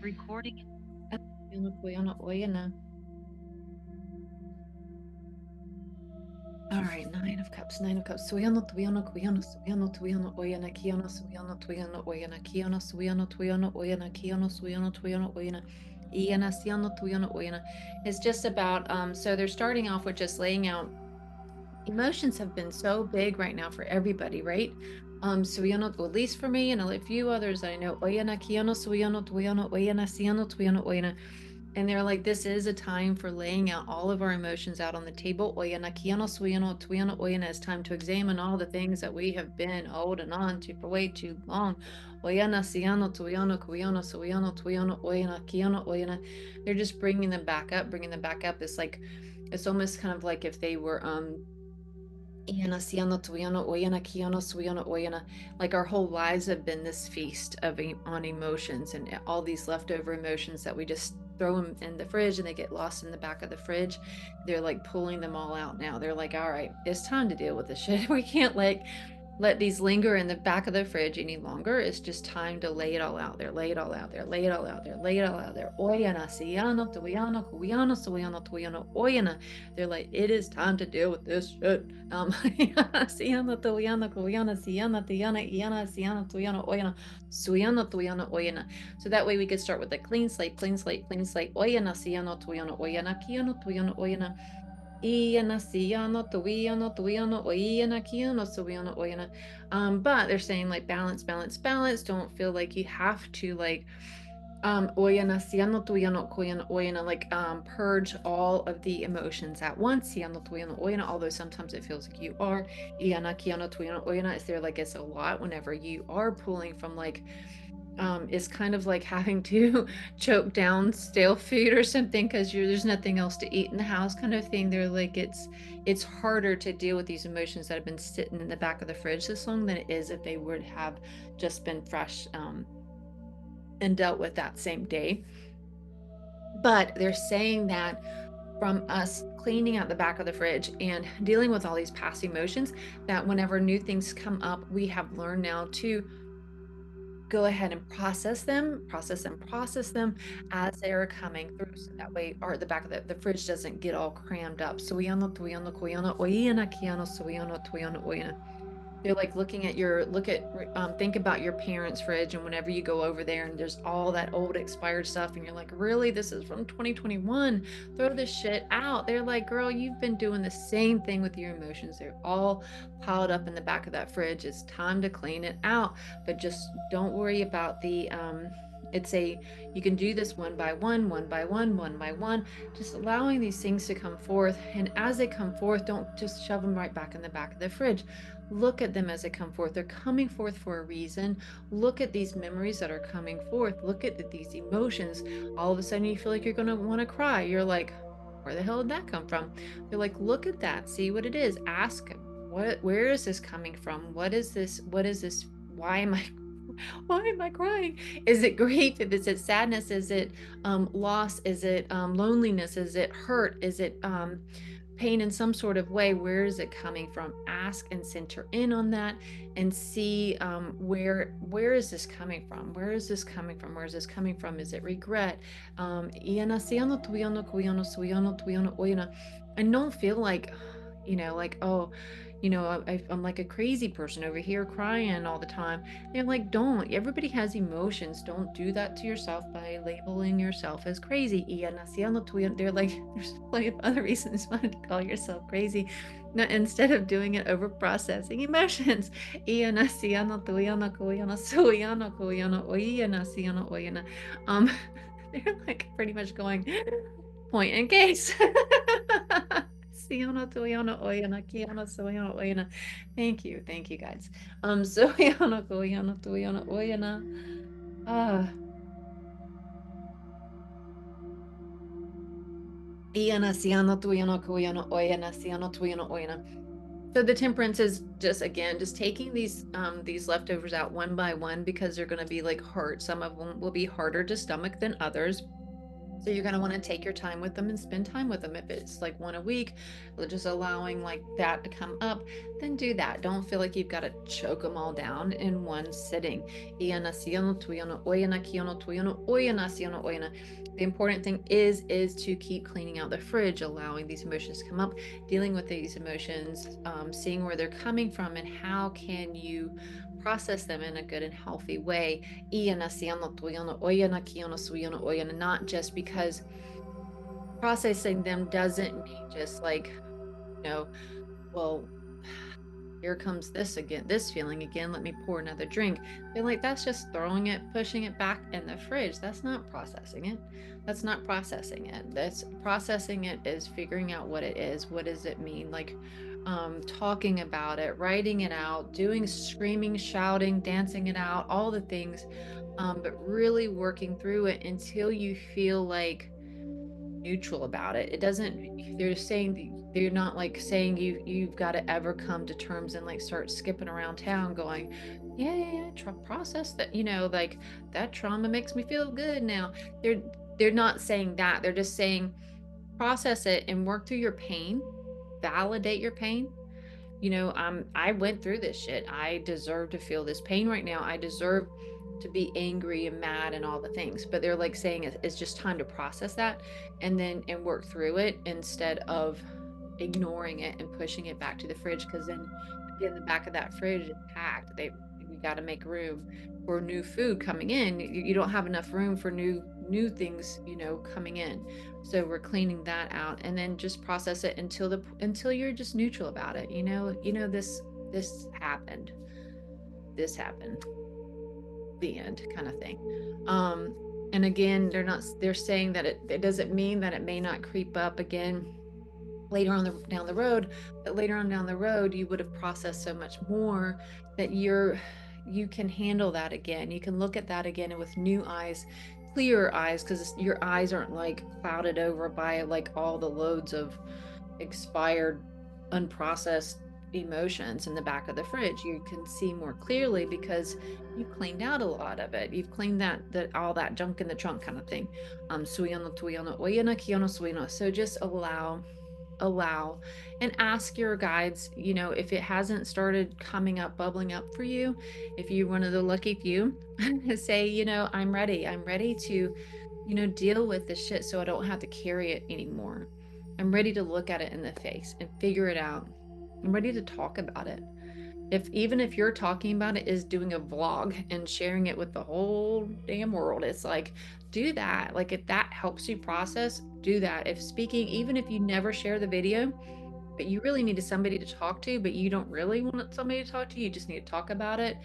Recording. Tuyano, tuyano, oyana. All right, Nine of Cups, Nine of Cups. Suyano, tuyano, kuyano, suyano, tuyano, oyana, kiano, suyano, tuyano, oyana, kiano, suyano, tuyano, oyana, kiano, suyano, tuyano, oyana. Iana, siano, tuyano, oyana. It's just about, so they're starting off with just laying out. Emotions have been so big right now for everybody, right? Suyano, at least for me and a few others I know. Oyana, kiano, suyano, tuyano, oyana, siano, tuyano, oyana. And they're like, this is a time for laying out all of our emotions out on the table. Oyana, kiano, suyano, tuyano, oyana. It's time to examine all the things that we have been holding on to for way too long. Oyana, siano, tuyano, kuyano, suyano, tuyano, oyana, kiano, oyana. They're just bringing them back up, bringing them back up. It's like, it's almost kind of like if they were, Iana, siana, tuyana, oyana, kiana, suyana, oyana. Like our whole lives have been this feast of on emotions and all these leftover emotions that we just throw them in the fridge and they get lost in the back of the fridge. They're like pulling them all out now. They're like, all right, it's time to deal with this shit. We can't like let these linger in the back of the fridge any longer. It's just time to lay it all out there, lay it all out there, lay it all out there, lay it all out there. Oyana, siana, tuyana, kuyana, suyana, tuyana, oyana. They're like, it is time to deal with this shit. Siana, tuyana, kuyana, siana, tuyana, iana, siana, tuyana, oyana, suyana, tuyana, oyana. So that way we could start with a clean slate, clean slate, clean slate. Oyana, siana, tuyana, oyana, kiana, tuyana, oyana. Iana, siana, tuiana, tuiana, oiana, kiana, suiana, oiana. But they're saying like balance, balance, balance. Don't feel like you have to like oyana, siano, tuiano, koiana, oyana, like purge all of the emotions at once. Siano, tuiano, oyana, although sometimes it feels like you are. Iana, kiana, tuiano, oyana. Is there like it's a lot whenever you are pulling from like is kind of like having to choke down stale food or something because there's nothing else to eat in the house kind of thing. They're like it's harder to deal with these emotions that have been sitting in the back of the fridge this long than it is if they would have just been fresh and dealt with that same day. But they're saying that from us cleaning out the back of the fridge and dealing with all these past emotions, that whenever new things come up, we have learned now to go ahead and process them as they are coming through. So that way, or the back of the fridge doesn't get all crammed up. So they're like looking at think about your parents' fridge, and whenever you go over there and there's all that old expired stuff, and you're like, really, this is from 2021. Throw this shit out. They're like, girl, you've been doing the same thing with your emotions. They're all piled up in the back of that fridge. It's time to clean it out. But just don't worry about the you can do this one by one, one by one, one by one, just allowing these things to come forth. And as they come forth, don't just shove them right back in the back of the fridge. Look at them as they come forth. They're coming forth for a reason. Look at these memories that are coming forth. Look at these emotions. All of a sudden, you feel like you're going to want to cry. You're like, where the hell did that come from? They're like, look at that. See what it is. Ask, where is this coming from? What is this? What is this? Why am I why am I crying? Is it grief? Is it sadness? Is it loss? Is it loneliness? Is it hurt? Is it pain in some sort of way? Where is it coming from? Ask and center in on that and see where is this coming from? Where is this coming from? Where is this coming from? Is it regret? And don't feel like, like, oh, I'm like a crazy person over here crying all the time. They're like, don't. Everybody has emotions. Don't do that to yourself by labeling yourself as crazy. They're like, there's plenty of other reasons why to call yourself crazy. Now, instead of doing it over processing emotions. They're like pretty much going point and case. Siona, Tuiona, Oyana, Kiana, Soyana, Oyana. Thank you guys. Soyana, Koyana, Tuiona, Oyana. Iana, Siana, Tuiona, Koyana, Oyana, Siana, Tuiona, Oyana. So the temperance is just again just taking these leftovers out one by one because they're going to be like hard. Some of them will be harder to stomach than others. So you're going to want to take your time with them and spend time with them. If it's like one a week, just allowing like that to come up, then do that. Don't feel like you've got to choke them all down in one sitting. The important thing is to keep cleaning out the fridge, allowing these emotions to come up, dealing with these emotions, seeing where they're coming from, and how can you process them in a good and healthy way. Not just because processing them doesn't mean just like, you know, well, here comes this again, this feeling again. Let me pour another drink. Feel like that's just throwing it, pushing it back in the fridge. That's not processing it. That's not processing it. That's processing it is figuring out what it is. What does it mean? Like talking about it, writing it out, doing screaming, shouting, dancing it out, all the things. But really working through it until you feel like neutral about it. It doesn't, they're saying, they're not like saying you've got to ever come to terms and like start skipping around town going, yeah, process that, like that trauma makes me feel good now. They're not saying that. They're just saying process it and work through your pain, validate your pain. I went through this shit. I deserve to feel this pain right now. I deserve to be angry and mad and all the things. But they're like saying it's just time to process that and work through it instead of ignoring it and pushing it back to the fridge. Because then again, the back of that fridge is packed. We got to make room for new food coming in. You don't have enough room for new things, coming in. So we're cleaning that out and then just process it until you're just neutral about it. This happened. This happened. The end kind of thing. And again, they're saying that it doesn't mean that it may not creep up again later on down the road, but later on down the road you would have processed so much more that you can handle that again. You can look at that again and with new eyes, clearer eyes, because your eyes aren't like clouded over by like all the loads of expired, unprocessed emotions in the back of the fridge. You can see more clearly because you've cleaned out a lot of it. You've cleaned that all that junk in the trunk kind of thing. So just allow and ask your guides, if it hasn't started coming up, bubbling up for you, if you're one of the lucky few, say, I'm ready to, deal with this shit so I don't have to carry it anymore. I'm ready to look at it in the face and figure it out. I'm ready to talk about it. Even if you're talking about it is doing a vlog and sharing it with the whole damn world, it's like, do that. Like if that helps you process, do that. If speaking, even if you never share the video, but you really needed somebody to talk to, but you don't really want somebody to talk to, you just need to talk about it,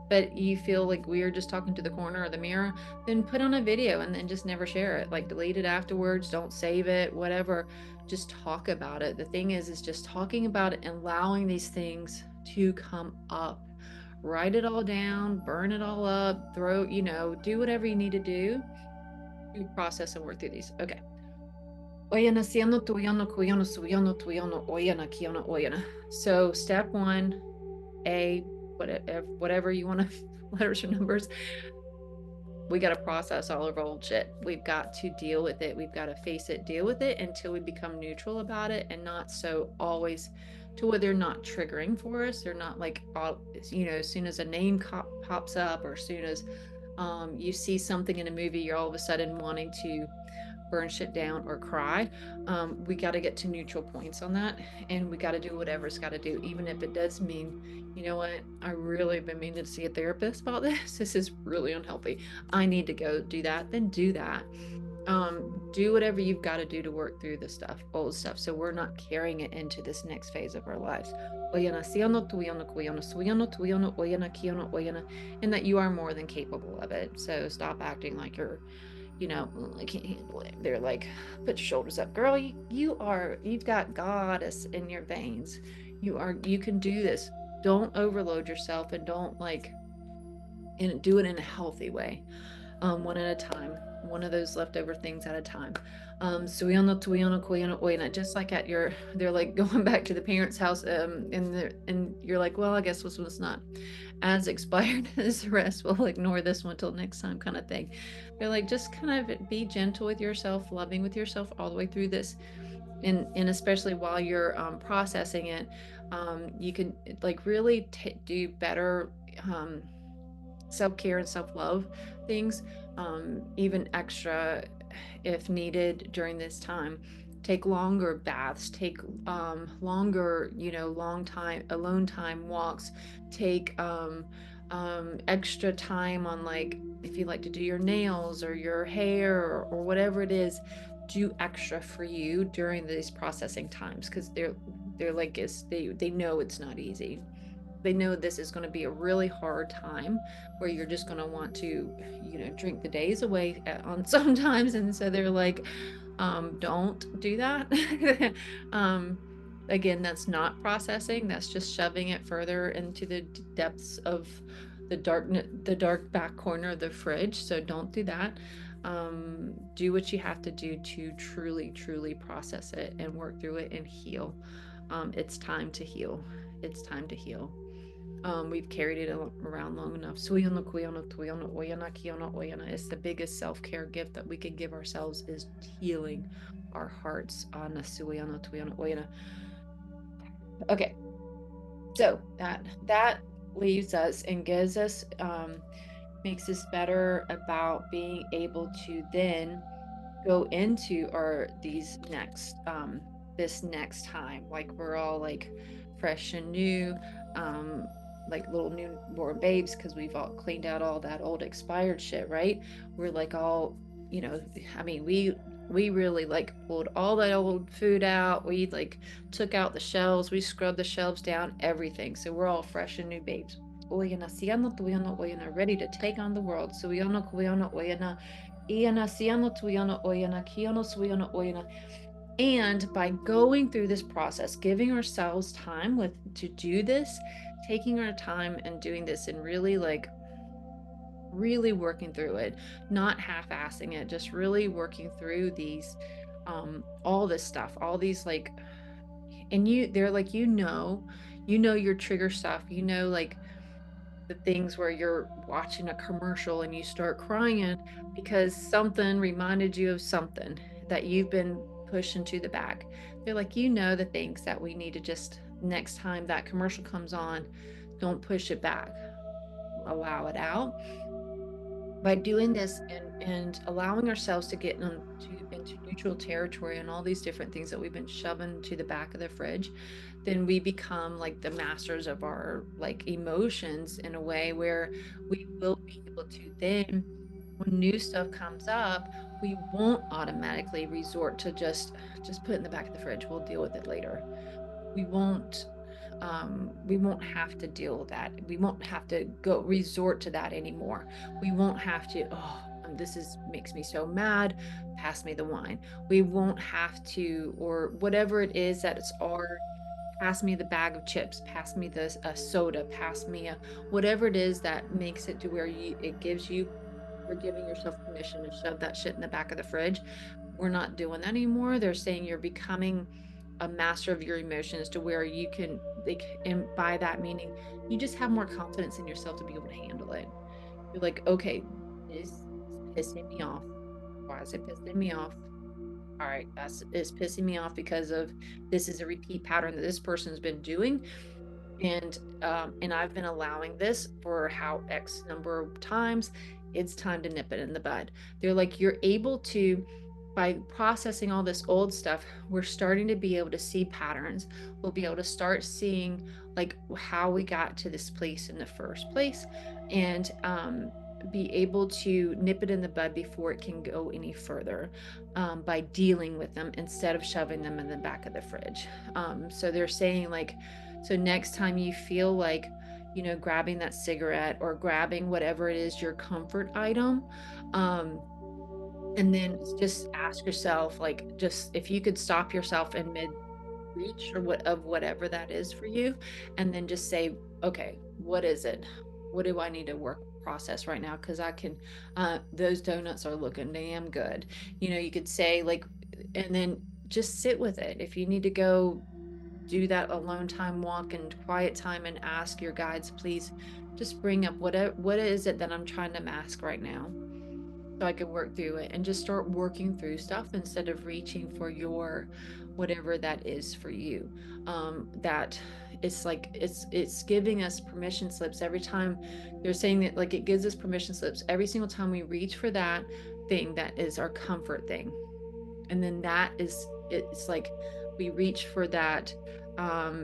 but you feel like we're just talking to the corner of the mirror, then put on a video and then just never share it. Like delete it afterwards, don't save it, whatever. Just talk about it. The thing is just talking about it and allowing these things to come up. Write it all down, burn it all up, do whatever you need to do to process and work through these. Okay. So step one, whatever you want to letters or numbers, we got to process all of our old shit. We've got to deal with it. We've got to face it, deal with it until we become neutral about it and not so always to where they're not triggering for us. They're not like, as soon as a name pops up or as soon as you see something in a movie, you're all of a sudden wanting to burn shit down or cry. We got to get to neutral points on that and we got to do whatever it's got to do, even if it does mean, you know what, I really have been meaning to see a therapist about this is really unhealthy, I need to go do that. Then do that. Do whatever you've got to do to work through the old stuff, so we're not carrying it into this next phase of our lives. And that you are more than capable of it. So stop acting like you're, I can't handle it. They're like, put your shoulders up, girl. You've got goddess in your veins. You can do this. Don't overload yourself and don't and do it in a healthy way. one at a time, one of those leftover things at a time. Suiano, tuiano, koiano, oina. Just like at your, they're like going back to the parents' house, and you're like, well, I guess this one's not as expired as the rest. We'll ignore this one till next time, kind of thing. They're like, just kind of be gentle with yourself, loving with yourself all the way through this, and especially while you're processing it, you can like really do better. Self-care and self-love things, even extra if needed during this time. Take longer baths, take longer, long time alone time walks, take extra time on, like, if you like to do your nails or your hair, or whatever it is, do extra for you during these processing times, because they're like, they know it's not easy. They know this is going to be a really hard time where you're just going to want to, drink the days away on sometimes. And so they're like, don't do that. um, Again, that's not processing. That's just shoving it further into the depths of the dark back corner of the fridge. So don't do that. Do what you have to do to truly, truly process it and work through it and heal. It's time to heal. It's time to heal. We've carried it around long enough. Suyana, kuyana, tuyana, oyana, kiana, oyana. It's the biggest self-care gift that we can give ourselves, is healing our hearts. Ana, suyana, tuyana, oyana. Okay, so that leaves us and gives us, makes us better about being able to then go into our these next this next time, like we're all like fresh and new, um like little newborn babes, because we've all cleaned out all that old expired shit, right? We're like all, I mean, we really like pulled all that old food out. We like took out the shelves, we scrubbed the shelves down, everything. So we're all fresh and new babes. Oyana, siana, tuyana, oyana, ready to take on the world. So oyana, kuyana, oyana, iana, siana, tuyana, oyana, kiana, suyana, oyana. And by going through this process, giving ourselves time to do this, taking our time and doing this, and really like really working through it, not half-assing it, just really working through these, all this stuff, all these like, and they're like, your trigger stuff, like the things where you're watching a commercial and you start crying because something reminded you of something that you've been pushing to the back. They're like, the things that we need to just, next time that commercial comes on, don't push it back, allow it out. By doing this and allowing ourselves to get into neutral territory and all these different things that we've been shoving to the back of the fridge, then we become like the masters of our like emotions, in a way where we will be able to then, when new stuff comes up, we won't automatically resort to just put it in the back of the fridge, we'll deal with it later. We won't have to deal with that. We won't have to go resort to that anymore. We won't have to, oh, this is makes me so mad, pass me the wine. We won't have to, or whatever it is that it's our, pass me the bag of chips, pass me this a soda, pass me a, whatever it is that makes it to where it gives you, you're giving yourself permission to shove that shit in the back of the fridge. We're not doing that anymore. They're saying you're becoming a master of your emotions, to where you can, like, and by that meaning you just have more confidence in yourself to be able to handle it. You're like, okay, this is pissing me off. Why is it pissing me off? All right, that's is pissing me off because of, this is a repeat pattern that this person's been doing, and I've been allowing this for how X number of times. It's time to nip it in the bud. They're like, you're able to, by processing all this old stuff, we're starting to be able to see patterns. We'll be able to start seeing like how we got to this place in the first place, and be able to nip it in the bud before it can go any further, by dealing with them instead of shoving them in the back of the fridge. So they're saying like, so next time you feel like, grabbing that cigarette or grabbing whatever it is, your comfort item, um, and then just ask yourself, like, just if you could stop yourself in mid reach, or whatever that is for you, and then just say, okay, what is it? What do I need to work process right now because I can, those donuts are looking damn good. You could say, like, and then just sit with it. If you need to go do that alone time walk and quiet time and ask your guides, please just bring up what is it that I'm trying to mask right now so I can work through it and just start working through stuff instead of reaching for your whatever that is for you. That it's like it's giving us permission slips every time. They're saying that, like, it gives us permission slips every single time we reach for that thing that is our comfort thing. And then that is, it's like we reach for that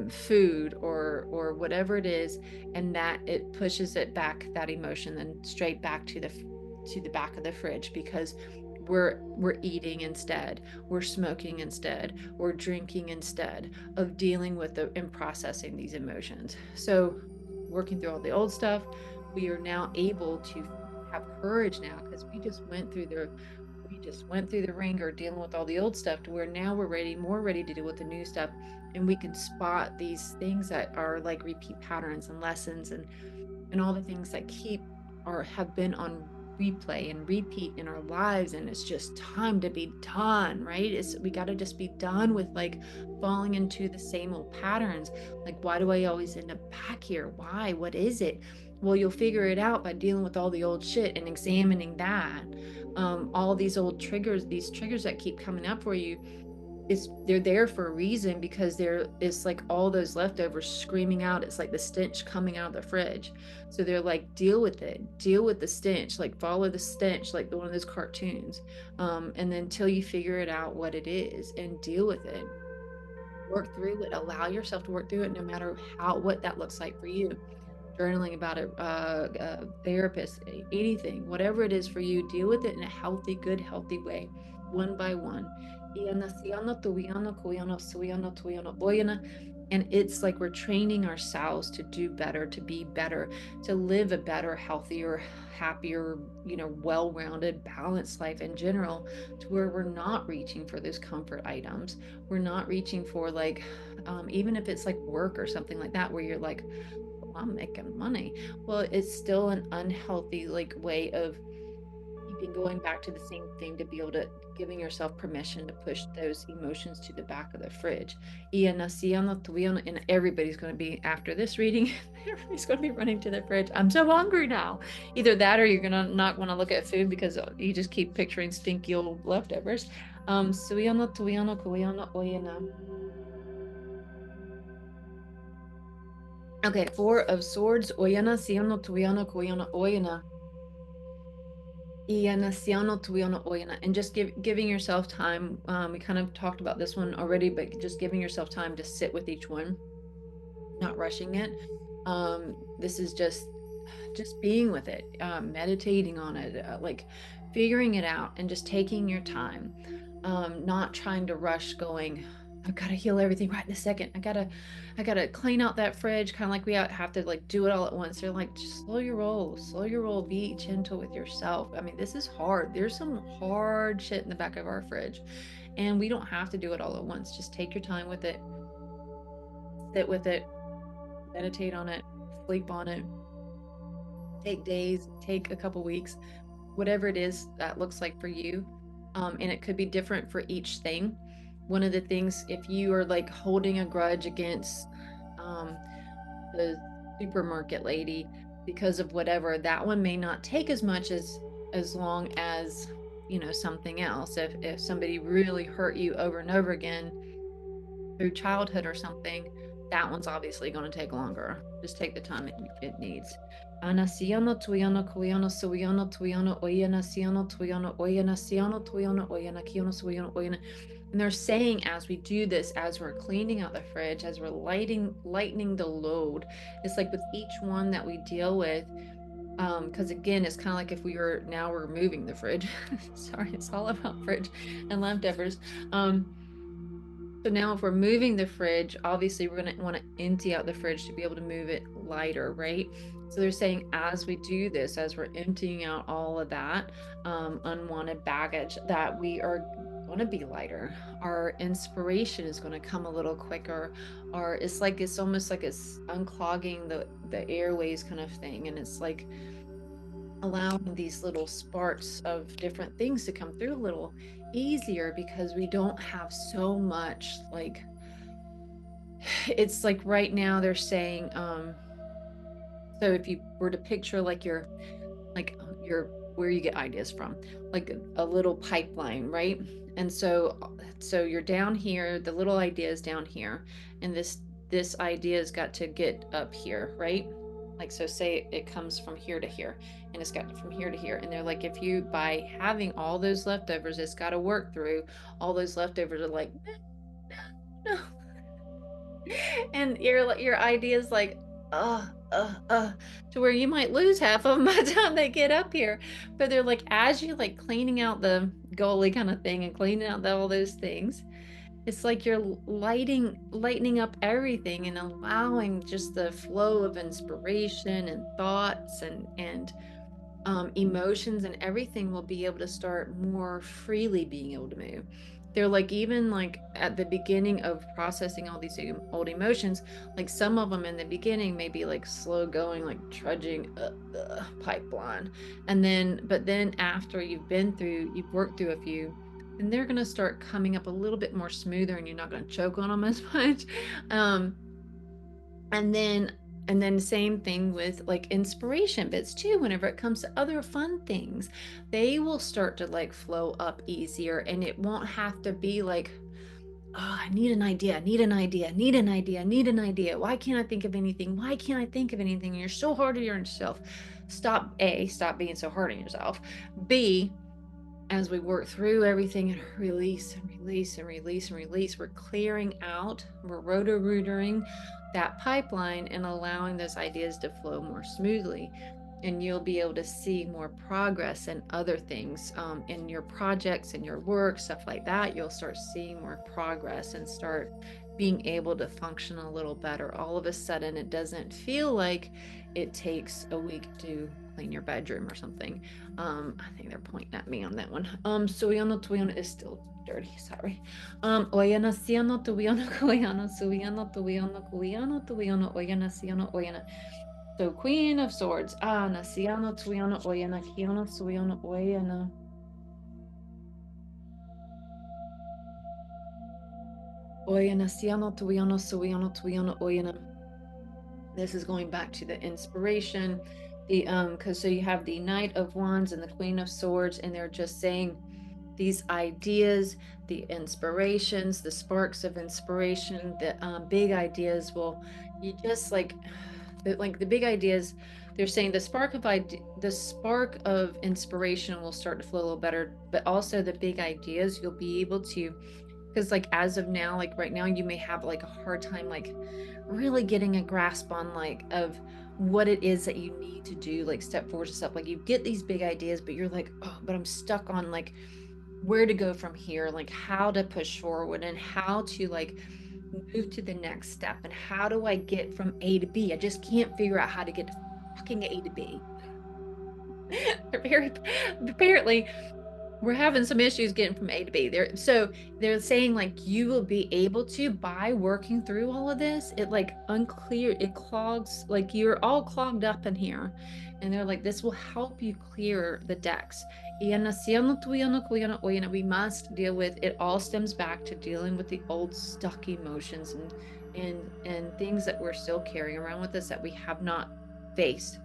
food or whatever it is, and that it pushes it back, that emotion, then straight back to the back of the fridge, because we're eating instead, we're smoking instead, we're drinking instead of dealing with and processing these emotions. So working through all the old stuff, we are now able to have courage now, because we just went through the ringer dealing with all the old stuff, to where now we're ready, more ready to deal with the new stuff. And we can spot these things that are like repeat patterns and lessons, and all the things that keep or have been on replay and repeat in our lives. And it's just time to be done, right? We got to just be done with, like, falling into the same old patterns. Like, why do I always end up back here? Why? What is it? Well, you'll figure it out by dealing with all the old shit and examining that. All these old triggers, these triggers that keep coming up for you, they're there for a reason, because it's like all those leftovers screaming out. It's like the stench coming out of the fridge. So they're like, deal with it, deal with the stench, like follow the stench, like one of those cartoons. And then until you figure it out what it is and deal with it, work through it, allow yourself to work through it, no matter what that looks like for you. Journaling about it, a therapist, anything, whatever it is for you, deal with it in a healthy, good, healthy way, one by one. And it's like we're training ourselves to do better, to be better, to live a better, healthier, happier, well-rounded, balanced life in general, to where we're not reaching for those comfort items. We're not reaching for, like, even if it's like work or something like that, where you're like, I'm making money. Well, it's still an unhealthy, like, way of keeping going back to the same thing, to be able to giving yourself permission to push those emotions to the back of the fridge. And everybody's going to be, after this reading, everybody's going to be running to the fridge. I'm so hungry now. Either that, or you're going to not want to look at food because you just keep picturing stinky old leftovers. Okay, Four of Swords. Oyana, siano, tuyana, kuyana, oyana. And just giving yourself time. We kind of talked about this one already, but just giving yourself time to sit with each one, not rushing it. This is just being with it, meditating on it, like figuring it out, and just taking your time, not trying to rush, going, I've got to heal everything right in a second. I gotta clean out that fridge, kind of like we have to, like, do it all at once. They're like, just slow your roll, be gentle with yourself. I mean, this is hard. There's some hard shit in the back of our fridge, and we don't have to do it all at once. Just take your time with it, sit with it, meditate on it, sleep on it, take days, take a couple weeks, whatever it is that looks like for you. And it could be different for each thing. One of the things, if you are like holding a grudge against um, the supermarket lady because of whatever, that one may not take as much as long as, something else. If somebody really hurt you over and over again through childhood or something, that one's obviously going to take longer. Just take the time it needs. Anasiano tuyano kuyano suyano tuyano oyana siano tuyano oyana siano tuyano oyana kiano suyano oyana. And they're saying, as we do this, as we're cleaning out the fridge, as we're lightening the load, it's like with each one that we deal with, because again, it's kind of like if we're moving the fridge. Sorry, it's all about fridge and leftovers. So now if we're moving the fridge, obviously we're going to want to empty out the fridge to be able to move it lighter, right? So they're saying, as we do this, as we're emptying out all of that unwanted baggage, that we are going to be lighter. Our inspiration is going to come a little quicker, or it's almost like it's unclogging the airways kind of thing. And it's like allowing these little sparks of different things to come through a little easier because we don't have so much like it's like right now they're saying so if you were to picture like your where you get ideas from, like a little pipeline, right? And so you're down here, the little idea is down here, and this idea's got to get up here, right? Like so say it comes from here to here and it's got from here to here, and they're like if you by having all those leftovers it's got to work through all those leftovers are like no, and your ideas like to where you might lose half of them by the time they get up here. But they're like, as you like cleaning out the goalie kind of thing and cleaning out all those things, it's like you're lightening up everything and allowing just the flow of inspiration and thoughts and emotions and everything will be able to start more freely being able to move. They're like, even like at the beginning of processing all these old emotions, like some of them in the beginning may be like slow going, like trudging pipeline. But then after you've worked through a few, then they're going to start coming up a little bit more smoother and you're not going to choke on them as much. Um, and then same thing with like inspiration bits too. Whenever it comes to other fun things, they will start to like flow up easier, and it won't have to be like, oh, I need an idea, I need an idea, I need an idea, I need an idea, why can't I think of anything, why can't I think of anything? You're so hard on yourself. Stop being so hard on yourself. B, as we work through everything and release and release and release and release, we're clearing out, we're roto-rootering that pipeline and allowing those ideas to flow more smoothly. And you'll be able to see more progress in other things, in your projects and your work, stuff like that. You'll start seeing more progress and start being able to function a little better. All of a sudden, it doesn't feel like it takes a week to clean your bedroom or something. I think they're pointing at me on that one. Suyano Tuyano is still dirty, sorry. Oyana Siano Tuyano Kuyano, Suyano Tuyano Kuyano, Tuyano Oyana Siano Oyana. So Queen of Swords. Ah, Nasiano Tuyano Oyana, Kiano Suyano Oyana. Oyana Siano Tuyano, Suyano Tuyano Oyana. This is going back to the inspiration. Because so you have the Knight of Wands and the Queen of Swords, and they're just saying these ideas, the inspirations, the sparks of inspiration, the big ideas will, you just like the big ideas, they're saying the spark of inspiration will start to flow a little better, but also the big ideas you'll be able to, because like as of now, like right now you may have like a hard time like really getting a grasp on like of what it is that you need to do, like step forward to step, like you get these big ideas but you're like, oh, but I'm stuck on like where to go from here, like how to push forward and how to like move to the next step and how do I get from A to B. I just can't figure out how to get to fucking A to B. Apparently we're having some issues getting from A to B. They're saying like you will be able to, by working through all of this, it like it clogs, like you're all clogged up in here. And they're like, this will help you clear the decks. We must deal with it. All stems back to dealing with the old stuck emotions and things that we're still carrying around with us that we have not faced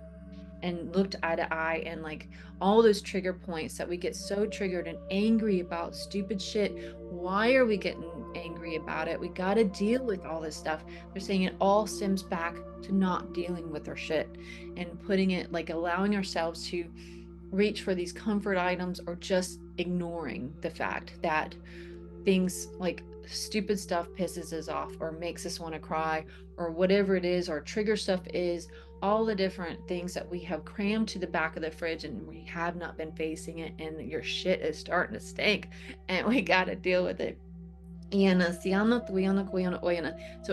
and looked eye to eye, and like all those trigger points that we get so triggered and angry about stupid shit. Why are we getting angry about it? We got to deal with all this stuff. They're saying it all stems back to not dealing with our shit and putting it like allowing ourselves to reach for these comfort items or just ignoring the fact that things like stupid stuff pisses us off or makes us want to cry or whatever it is, our trigger stuff is all the different things that we have crammed to the back of the fridge and we have not been facing it, and your shit is starting to stink and we got to deal with it. So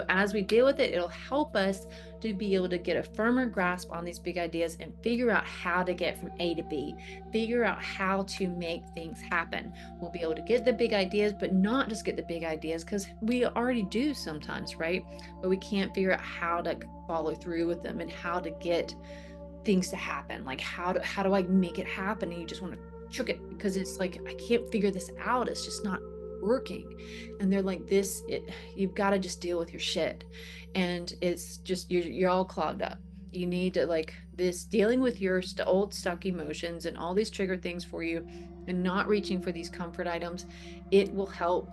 as we deal with it, it'll help us to be able to get a firmer grasp on these big ideas and figure out how to get from A to B, figure out how to make things happen. We'll be able to get the big ideas, but not just get the big ideas, because we already do sometimes, right? But we can't figure out how to follow through with them and how to get things to happen. Like, how do I make it happen? And you just want to choke it because it's like, I can't figure this out. It's just not working. And they're like, you've got to just deal with your shit. And it's just, you're all clogged up. You need to, like, this dealing with your old stuck emotions and all these trigger things for you, and not reaching for these comfort items. It will help.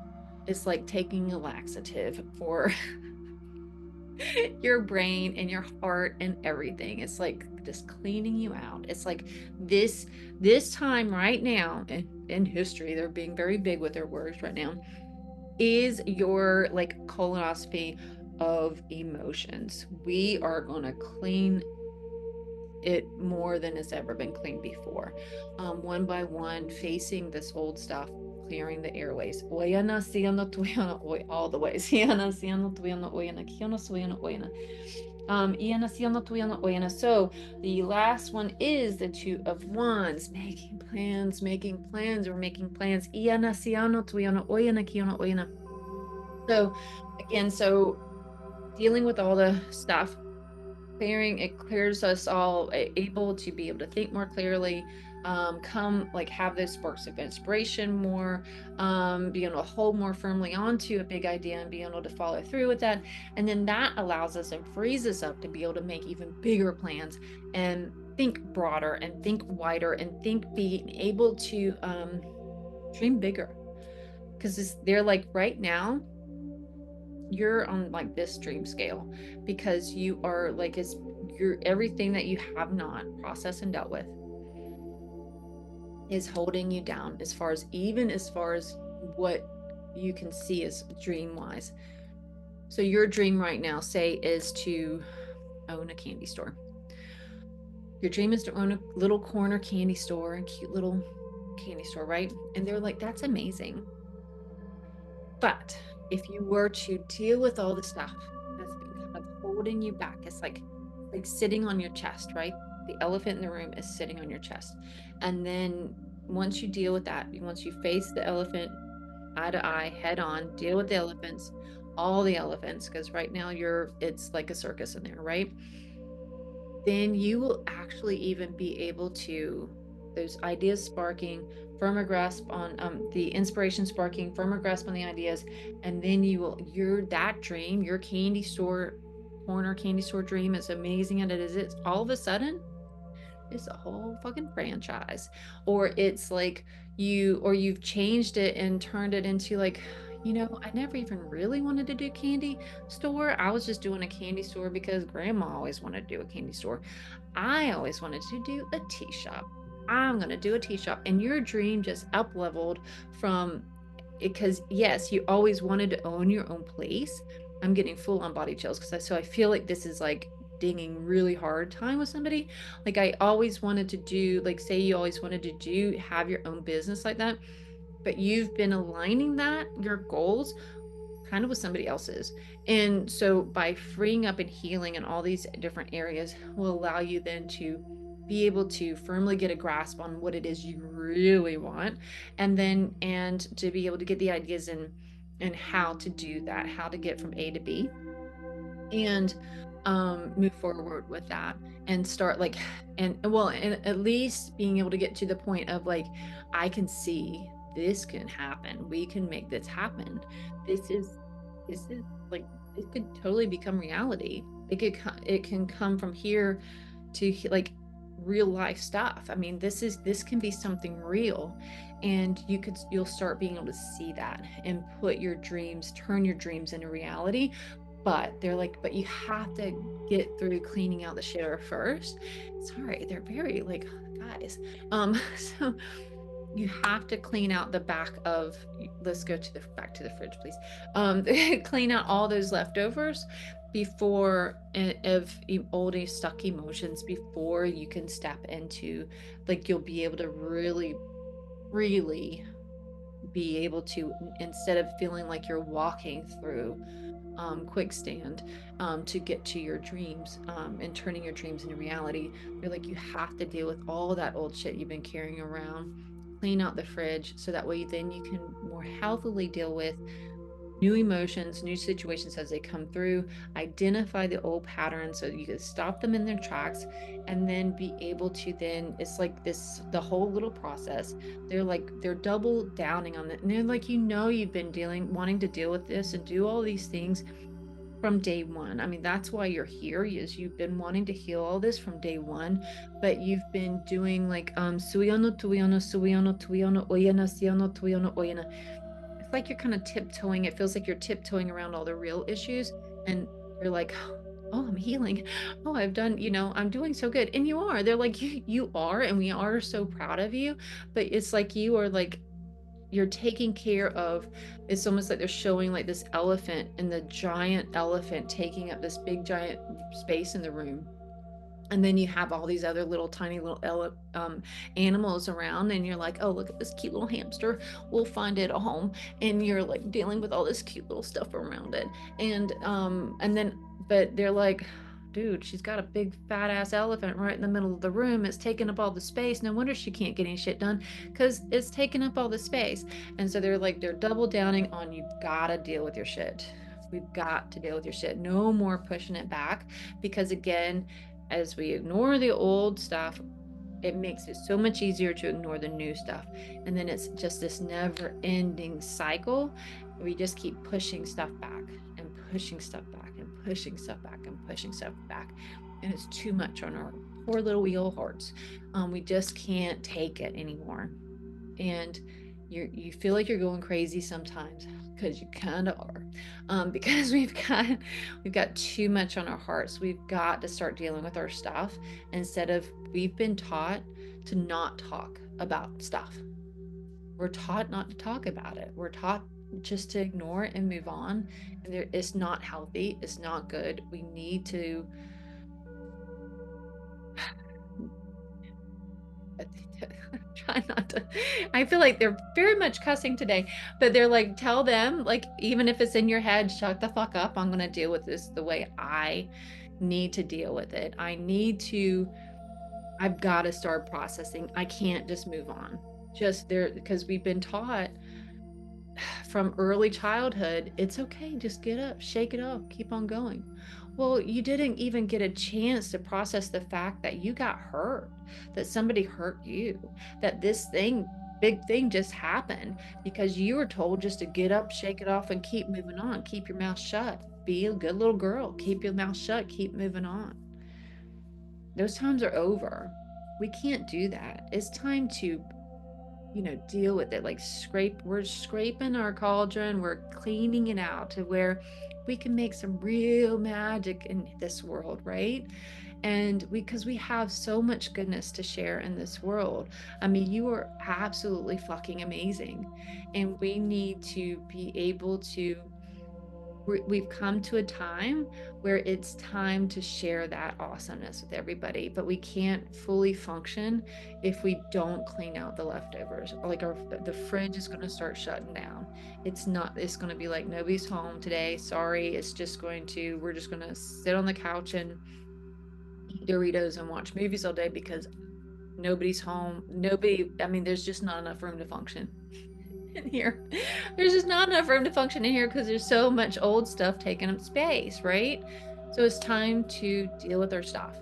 It's like taking a laxative for your brain and your heart and everything. It's like just cleaning you out. It's like this time right now in history, they're being very big with their words right now, is your like colonoscopy of emotions. We are going to clean it more than it's ever been cleaned before. One by one, facing this old stuff, clearing the airways. Oyana, siana, tuyana, all the ways. Siana, siana, tuyana, oyana, kiana, suyana, oyana. Iana, siana, tuyana, oyana. So the last one is the Two of Wands, making plans, making plans. We're making plans. Iana, siana, tuyana, oyana, kiana, oyana. So again, so dealing with all the stuff, clearing it clears us all able to be able to think more clearly, come like have those sparks of inspiration more, be able to hold more firmly onto a big idea and be able to follow through with that. And then that allows us and frees us up to be able to make even bigger plans and think broader and think wider and think being able to dream bigger, because they're like right now you're on like this dream scale because you are like, it's you're everything that you have not processed and dealt with is holding you down, as far as even as far as what you can see as dream wise. So your dream right now, say, is to own a candy store. Your dream is to own a little corner candy store, a cute little candy store, right? And they're like, that's amazing. But if you were to deal with all the stuff that's been kind of holding you back, it's like sitting on your chest, right? The elephant in the room is sitting on your chest. And then once you deal with that, once you face the elephant eye to eye, head on, deal with the elephants, all the elephants, because right now it's like a circus in there, right? Then you will actually even be able to, those ideas sparking, firmer grasp on the inspiration sparking, firmer grasp on the ideas, and then that dream, your candy store, corner candy store dream, as amazing as it is, it's all of a sudden it's a whole fucking franchise. Or it's like you've changed it and turned it into like, I never even really wanted to do candy store. I was just doing a candy store because grandma always wanted to do a candy store. I always wanted to do a tea shop. I'm going to do a tea shop. And your dream just up leveled from, because yes, you always wanted to own your own place. I'm getting full on body chills because I feel like this is like dinging really hard time with somebody. Like, I always wanted to do, like, say you always wanted to have your own business like that, but you've been aligning your goals kind of with somebody else's. And so by freeing up and healing in all these different areas will allow you then to be able to firmly get a grasp on what it is you really want, and to be able to get the ideas and how to do that, how to get from A to B, and move forward with that, and start like, and at least being able to get to the point of like, I can see this can happen, we can make this happen. This is this is like, it could totally become reality. It can come from here to like real life stuff. I mean, this can be something real, and you'll start being able to see that and turn your dreams into reality. But they're like, but you have to get through cleaning out the shitter first. Sorry, they're very like, guys. So you have to clean out the back of, let's go to the back to the fridge, please. Clean out all those leftovers before of old stuck emotions, before you can step into, like, you'll be able to really, really be able to, instead of feeling like you're walking through quickstand, to get to your dreams, and turning your dreams into reality. You're like, you have to deal with all that old shit you've been carrying around, clean out the fridge, so that way then you can more healthily deal with new emotions, new situations as they come through, identify the old patterns so you can stop them in their tracks, and then be able to then, it's like this, the whole little process. They're double downing on it. And they're like, you've been wanting to deal with this and do all these things from day one. I mean, that's why you're here, is you've been wanting to heal all this from day one, but you've been doing like suyano tuyano suyano tuyano oyana siano tuyano oyana. It's like you're kind of tiptoeing. It feels like you're tiptoeing around all the real issues. And you're like, oh, I'm healing. Oh, I've done, I'm doing so good. And you are. They're like, you are. And we are so proud of you. But it's like you are like, you're taking care of, it's almost like they're showing like this elephant, and the giant elephant taking up this big giant space in the room, and then you have all these other little tiny little animals around, and you're like, oh, look at this cute little hamster, we'll find it a home. And you're like dealing with all this cute little stuff around it. And then, but they're like, dude, she's got a big fat ass elephant right in the middle of the room. It's taking up all the space. No wonder she can't get any shit done, because it's taking up all the space. And so they're double downing on, you've got to deal with your shit. We've got to deal with your shit. No more pushing it back, because again, as we ignore the old stuff, it makes it so much easier to ignore the new stuff. And then it's just this never ending cycle. We just keep pushing stuff back and pushing stuff back and pushing stuff back and pushing stuff back. And it's too much on our poor little wheel hearts. We just can't take it anymore. And you feel like you're going crazy sometimes, because you kind of are, because we've got too much on our hearts. We've got to start dealing with our stuff, instead of, we've been taught to not talk about stuff. We're taught not to talk about it. We're taught just to ignore it and move on. And it's not healthy. It's not good. We need to try not to. I feel like they're very much cussing today, but they're like, tell them, like, even if it's in your head, shut the fuck up. I'm going to deal with this the way I need to deal with it. I've got to start processing. I can't just move on. Just there, because we've been taught from early childhood, it's okay, just get up, shake it off, keep on going. Well, you didn't even get a chance to process the fact that you got hurt, that somebody hurt you, that this big thing just happened, because you were told just to get up, shake it off, and keep moving on. Keep your mouth shut. Be a good little girl. Keep your mouth shut. Keep moving on. Those times are over. We can't do that. It's time to deal with it. Like, we're scraping our cauldron, we're cleaning it out to where we can make some real magic in this world, right? And because we have so much goodness to share in this world. I mean, you are absolutely fucking amazing, and we need to be able to, we've come to a time where it's time to share that awesomeness with everybody, but we can't fully function if we don't clean out the leftovers. Like, the fridge is going to start shutting down. It's going to be like, nobody's home today, sorry. We're just going to sit on the couch and eat Doritos and watch movies all day, because nobody's home. I mean, there's just not enough room to function in here. There's just not enough room to function in here, because there's so much old stuff taking up space, right? So it's time to deal with our stuff.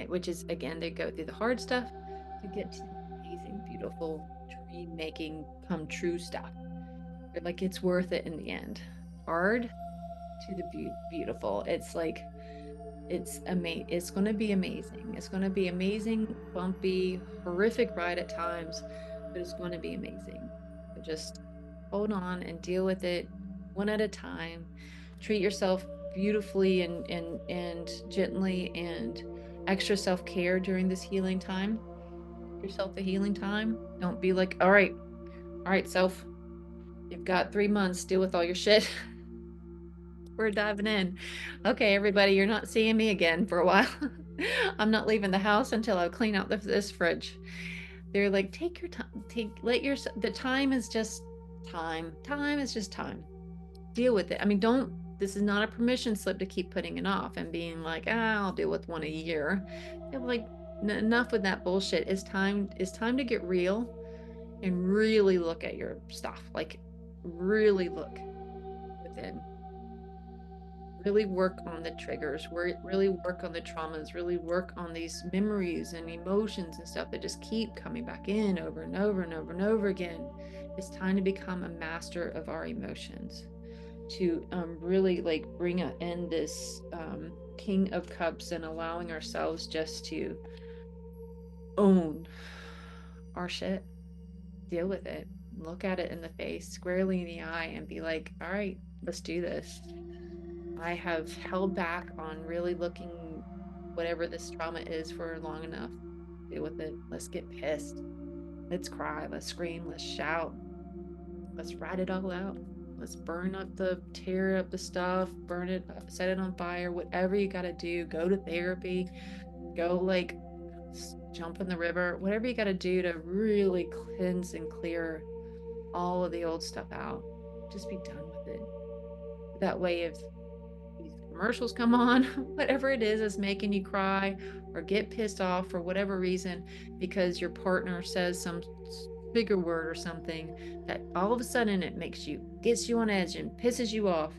Which is, again, they go through the hard stuff to get to the amazing, beautiful, dream making, come true stuff. They're like, it's worth it in the end. Hard to the beautiful. It's like, it's going to be amazing. It's going to be amazing, bumpy, horrific ride at times, but it's going to be amazing. So just hold on and deal with it one at a time. Treat yourself beautifully and gently, and extra self-care during this healing time. Give yourself the healing time. Don't be like, all right, self, you've got 3 months, deal with all your shit. We're diving in. Okay, everybody, you're not seeing me again for a while. I'm not leaving the house until I clean out this fridge. They're like, take your time. The time is just time. Time is just time. Deal with it. I mean, this is not a permission slip to keep putting it off and being like, I'll deal with one a year. They're like, enough with that bullshit. It's time to get real. and really look at your stuff. Like really look within. Really work on the triggers, really work on the traumas, really work on these memories and emotions and stuff that just keep coming back in over and over and over and over again. It's time to become a master of our emotions, to really like bring in this King of Cups and allowing ourselves just to own our shit, deal with it, look at it in the face, squarely in the eye, and be like, all right, let's do this. I have held back on really looking whatever this trauma is for long enough. Deal with it. Let's get pissed. Let's cry. Let's scream. Let's shout. Let's write it all out. Let's tear up the stuff, burn it up, set it on fire, whatever you got to do. Go to therapy, go like jump in the river, whatever you got to do to really cleanse and clear all of the old stuff out. Just be done with it. That way, if these commercials come on, whatever it is making you cry or get pissed off for whatever reason because your partner says some bigger word or something, that all of a sudden gets you on edge and pisses you off.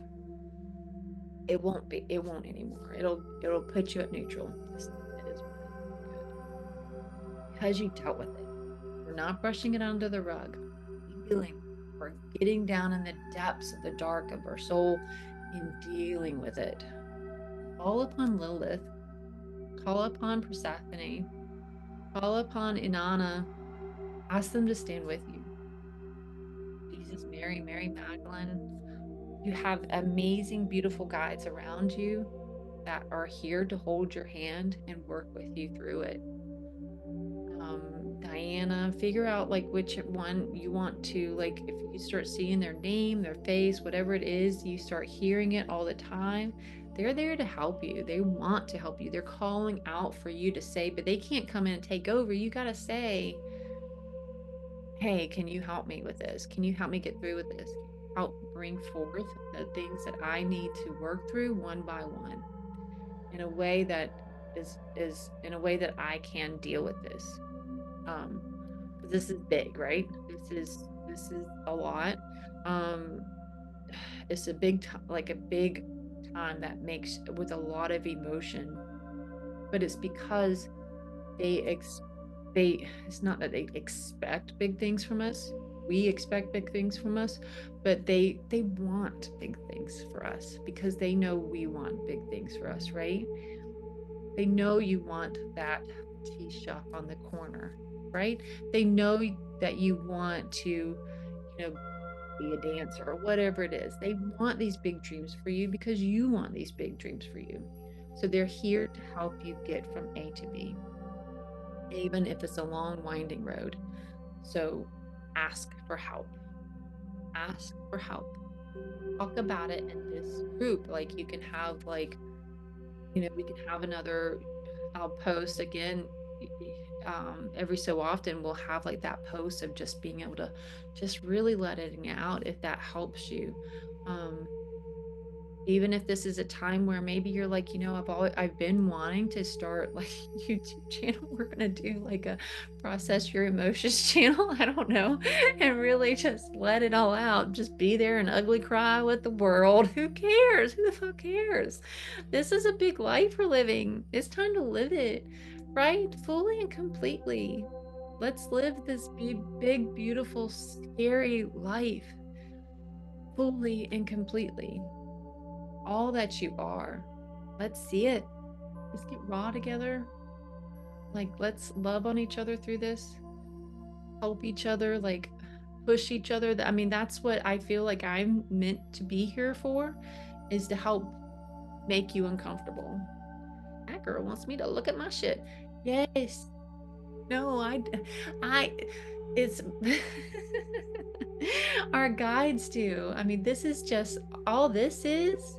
It won't anymore. It'll put you at neutral. Just leave it as what it is. You're good. Because you dealt with it. We're not brushing it under the rug. Dealing. We're getting down in the depths of the dark of our soul and dealing with it. Call upon Lilith, call upon Persephone, call upon Inanna, ask them to stand with you. Jesus, Mary, Mary Magdalene. You have amazing, beautiful guides around you that are here to hold your hand and work with you through it. Diana, figure out like which one you want to, like if you start seeing their name, their face, whatever it is, you start hearing it all the time. They're there to help you. They want to help you. They're calling out for you to say, but they can't come in and take over. You got to say, hey, can you help me with this? Can you help me get through with this? Can you help bring forth the things that I need to work through one by one in a way that is in a way that I can deal with this. Um, this is big, right? This is a lot. Um, it's a big time, like a big time that makes with a lot of emotion, but it's because they ex they it's not that they expect big things from us. We expect big things from us, but they want big things for us because they know we want big things for us, right? They know you want that tea shop on the corner, right? They know that you want to, be a dancer or whatever it is. They want these big dreams for you because you want these big dreams for you. So they're here to help you get from A to B, even if it's a long, winding road. So ask for help. Ask for help. Talk about it in this group. Like you can have like we can have another, I'll post again every so often. We'll have like that post of just being able to just really let it out if that helps you. um Even if this is a time where maybe you're like, I've been wanting to start like YouTube channel. We're gonna do like a process your emotions channel. I don't know. And really just let it all out. Just be there and ugly cry with the world. Who cares? Who the fuck cares? This is a big life we're living. It's time to live it, right? Fully and completely. Let's live this big, beautiful, scary life fully and completely, all that you are. Let's see it. Let's get raw together. Like, let's love on each other through this, help each other, like, push each other. I mean, that's what I feel like I'm meant to be here for, is to help make you uncomfortable. That girl wants me to look at my shit. Yes. No, I, it's, our guides do. I mean, this is just, all this is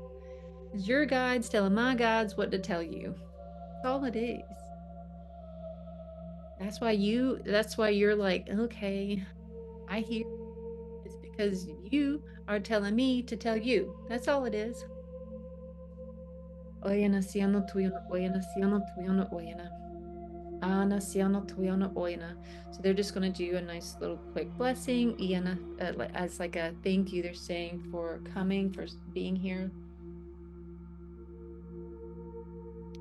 your guides telling my guides what to tell you. That's all it is. That's why you're like, okay, I hear. It's because you are telling me to tell you. That's all it is. Oyana siano tuyano oyana siano tuyano oyana. Ana siana tuiana oina. So they're just going to do a nice little quick blessing. Iana, as like a thank you, they're saying for coming, for being here.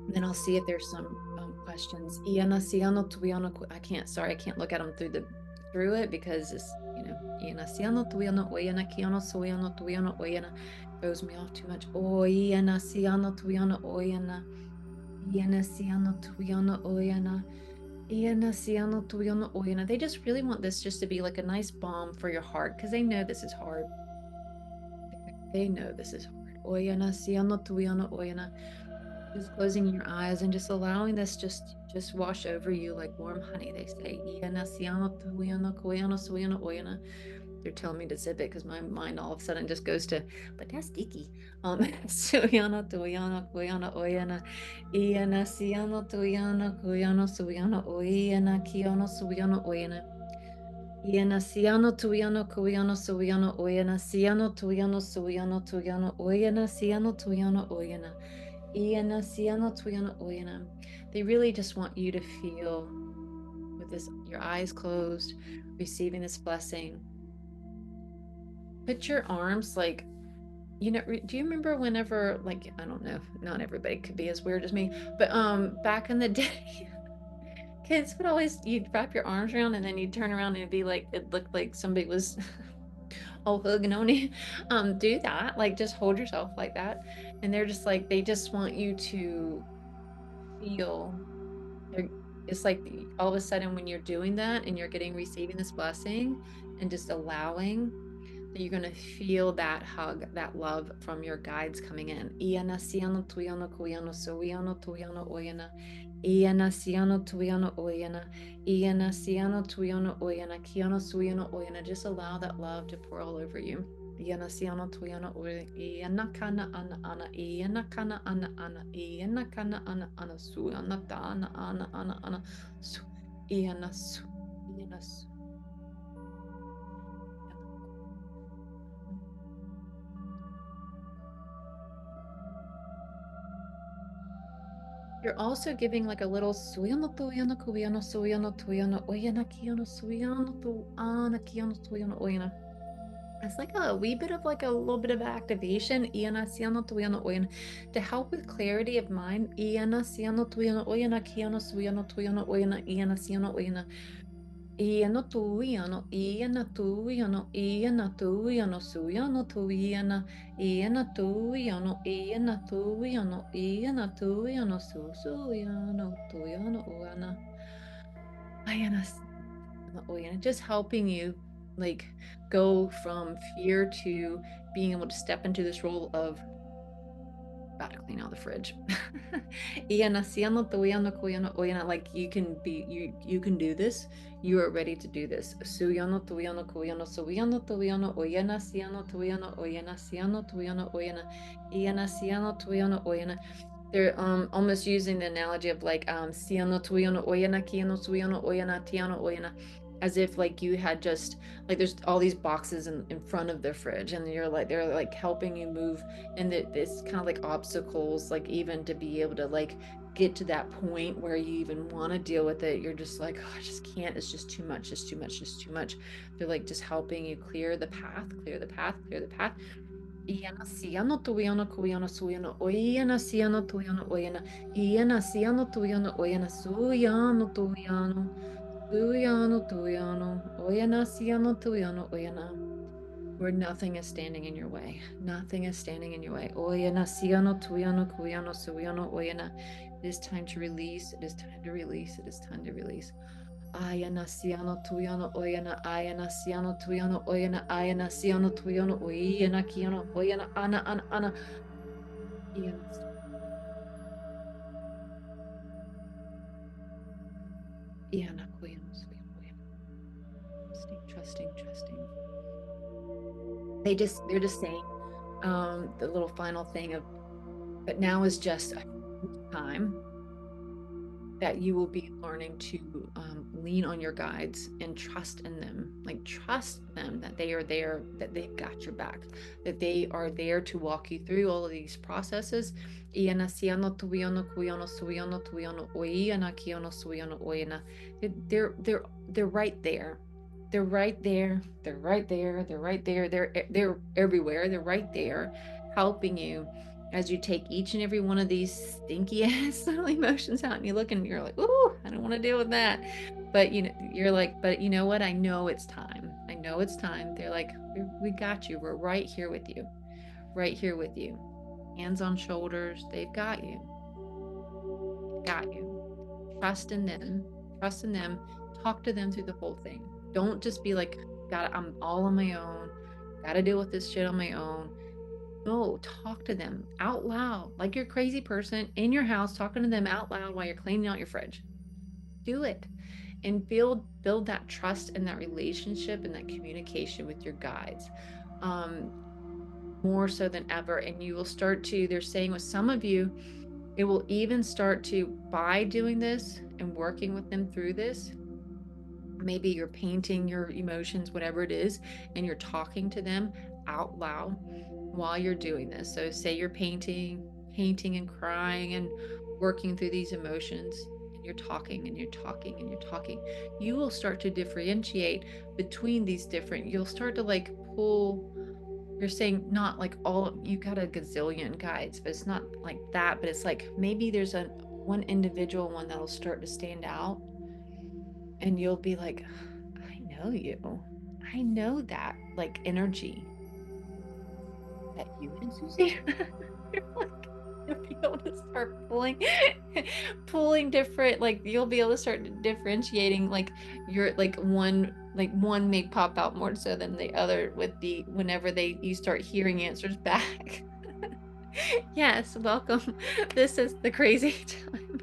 And then I'll see if there's some questions. Iana siana tuiana. I can't. Sorry, I can't look at them through it because it's Iana siana tuiana oina kiana soiana tuiana oina throws me off too much. O iana siana tuiana oina. Iana siana tuiana oina. Iana siana tuiana oina. They just really want this just to be like a nice balm for your heart because they know this is hard. They know this is hard. Oina siana tuiana oina. Just closing your eyes and just allowing this just wash over you like warm honey, they say. Iana siana tuiana koiana suiana oina. They're telling me to zip it because my mind all of a sudden just goes to, but that's sticky. Suiana tuiana koiana oiana. Iana siana tuiana koiana suiana oiana kiana suiana oiana. Iana siano tuiano kuiano suiano oiana siano tuiano suiano tuiano oiana siano tuiano oiana. Iana siano tuiano oiana. They really just want you to feel with this your eyes closed, receiving this blessing. Put your arms like do you remember whenever like I don't know, not everybody could be as weird as me, but back in the day kids would always you'd wrap your arms around and then you'd turn around and it'd be like it looked like somebody was all hugging on you. Do that. Like just hold yourself like that. And they're just like they just want you to feel they're it's like all of a sudden when you're doing that and you're getting receiving this blessing and just allowing that you're going to feel that hug, that love from your guides coming in. Iana siano tuiano kuiano suiano tuiano oiana. Iana siano tuiano oiana. Iana siano tuiano oiana. Kiano suiano oiana. Just allow that love to pour all over you. Iana siano tuiano oiana. Iana kana ana ana. Iana kana ana ana. Iana kana ana ana. Suiana ta ana ana ana ana. Su. Iana su. Iana su. You're also giving like a little suyano tuyano kuyano suyano tuyano oyana kiyano suyano tu ana kiyano tuyano oyana. It's like a wee bit of like a little bit of activation. Iana siano tuyano oyana to help with clarity of mind. Iana siano tuyano oyana kiyano suyano tuyano oyana iana siano oyana. Iana tuiano, iana tuiano, iana tuiano, suyano tuiana, iana tuiano, iana tuiano, iana tuiano, suyano, tuiano, uana. Iana, uana. Just helping you like go from fear to being able to step into this role of gotta clean out the fridge. Like you can be you can do this. You are ready to do this. Suyano tuyano kuyano suyano tuyano oyana siano tuyano oyana siano tuyano oyana iana siano tuyano oyana. They're almost using the analogy of like siano tuyano oyana kiano suyano oyana tiano oyana, as if like you had just like there's all these boxes in front of the fridge and you're like they're like helping you move and it's kind of like obstacles like even to be able to like get to that point where you even want to deal with it. You're just like, oh, I just can't, it's just too much, just too much, just too much. They're like just helping you clear the path, clear the path, clear the path. Iana siano tuiano kuiano suiano oiana siano tuiano oiana iana siano tuiano oiana suyano tuiano suyano tuiano oiana siano tuiano oiana, where nothing is standing in your way. Nothing is standing in your way. Oyana siano tuyano kuyano suyano oyana. It is time to release. It is time to release. It is time to release. Ayana siano tuyano oyana. Ayana siano tuyano oyana. Ayana siano tuyano oyana kiano oyana ana ana ana. Iana iana kuyano suyano oyana. Trusting, trusting, trusting. They're just saying the little final thing of but now is just a time that you will be learning to lean on your guides and trust in them. Like, trust them that they are there, that they've got your back, that they are there to walk you through all of these processes. They're they're right there. They're right there. They're right there. They're right there. They're everywhere. They're right there, helping you as you take each and every one of these stinky ass little emotions out, and you look and you're like, "Ooh, I don't want to deal with that." But you're like, "But you know what? I know it's time. I know it's time." They're like, "We got you. We're right here with you. Right here with you. Hands on shoulders. They've got you. Got you. Trust in them. Trust in them. Talk to them through the whole thing. Don't just be like, "God, I'm all on my own. Got to deal with this shit on my own." No, talk to them out loud, like you're a crazy person in your house, talking to them out loud while you're cleaning out your fridge. Do it and build that trust and that relationship and that communication with your guides, um, more so than ever. And you will start to, they're saying with some of you, it will even start to, by doing this and working with them through this, maybe you're painting your emotions, whatever it is, and you're talking to them out loud while you're doing this. So say you're painting and crying and working through these emotions, and you're talking and you're talking and you're talking. You will start to differentiate between these different, you'll start to like pull, you're saying not like all, you got a gazillion guides, but it's not like that, but it's like maybe there's a one individual one that'll start to stand out, and you'll be like, I know you. I know that like energy. That you and Susie. You're like, you'll be able to start pulling pulling different, like you'll be able to start differentiating, like you're like one may pop out more so than the other with the whenever they you start hearing answers back. Yes, welcome. This is the crazy time.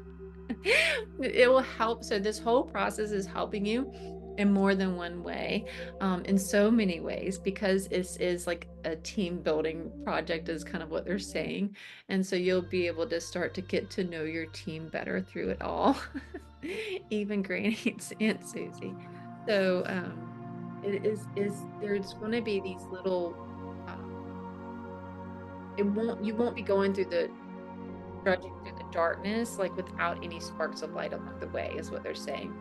It will help. So this whole process is helping you in more than one way, in so many ways, because this is like a team building project is kind of what they're saying. And so you'll be able to start to get to know your team better through it all. Even Granny and Aunt Susie. So it is there's going to be these little it won't you won't be going through the trudging through the darkness like without any sparks of light along the way, is what they're saying.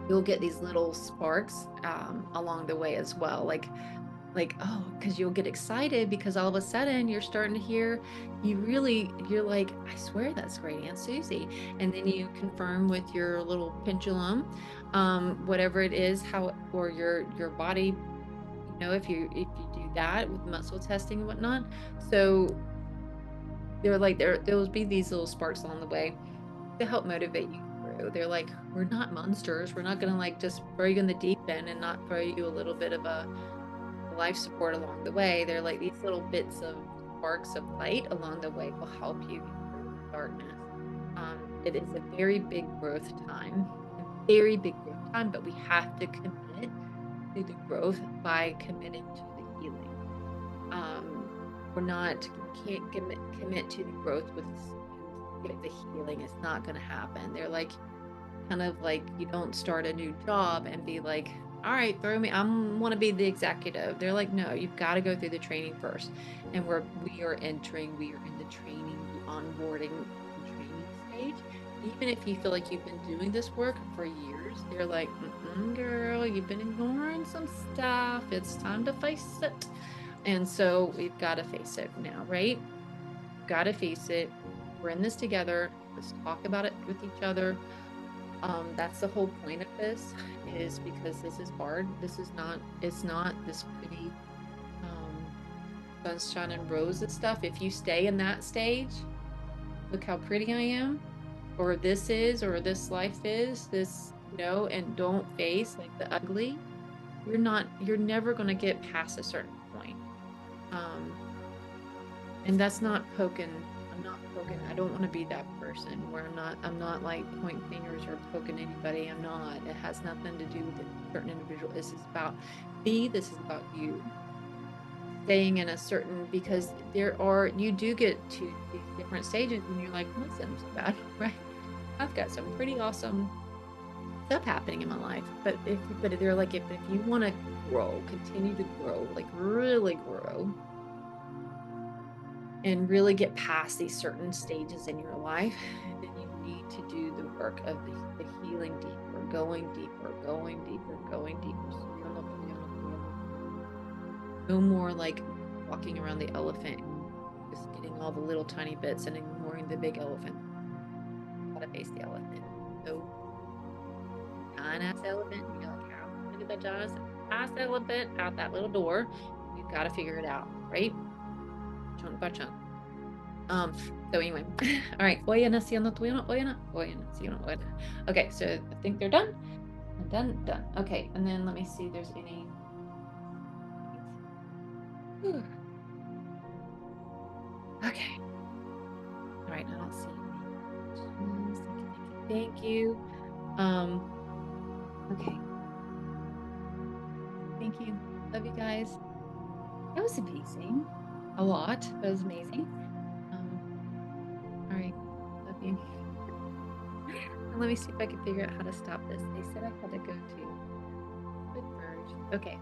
You'll get these little sparks along the way as well, like, oh, because you'll get excited because all of a sudden you're starting to hear, you're like, I swear that's great Aunt Susie. And then you confirm with your little pendulum, whatever it is, how, or your body, if you do that with muscle testing and whatnot. So they're like, there'll be these little sparks along the way to help motivate you through. They're like, we're not monsters. We're not gonna like just throw you in the deep end and not throw you a little bit of a life support along the way. They're like these little bits of sparks of light along the way will help you get through the darkness. It is a very big growth time, a very big growth time, but we have to commit to the growth by committing to the healing. Um, we're not can't commit to the growth with the healing. It's not going to happen. They're like kind of like you don't start a new job and be like, all right, throw me, I want to be the executive. They're like, no, you've got to go through the training first. And we are in the training, the onboarding and training stage. Even if you feel like you've been doing this work for years, they're like, girl, you've been ignoring some stuff. It's time to face it. And so we've got to face it now, right? Got to face it. We're in this together. Let's talk about it with each other. That's the whole point of this, is because this is hard. It's not this pretty sunshine and roses stuff. If you stay in that stage, look how pretty I am, or this life is, and don't face like the ugly, you're never going to get past a certain point. And that's not poking. I'm not poking. I don't want to be that person where I'm not like pointing fingers or poking anybody. I'm not. It has nothing to do with a certain individual. This is about me. This is about you. Staying in a certain, because you do get to these different stages and you're like, listen, I'm so bad, right? I've got some pretty awesome stuff happening in my life. But they're like, if you want to grow, continue to grow, like really grow, and really get past these certain stages in your life, then you need to do the work of the healing deeper, going deeper, going deeper, going deeper. No more like walking around the elephant, just getting all the little tiny bits and ignoring the big elephant. Gotta face the elephant. So, giant ass elephant, you're like, how am I gonna get that giant ass elephant out that little door? We've got to figure it out, right? Chunk by chunk. So anyway, all right. Okay, so I think they're done. Done. Okay, and then let me see if there's any. Whew. Okay. All right, I don't see any. Thank you. Okay. Thank you. Love you guys. That was amazing. A lot. That was amazing. All right. Love you. And let me see if I can figure out how to stop this. They said I had to go to Good Verge. Okay.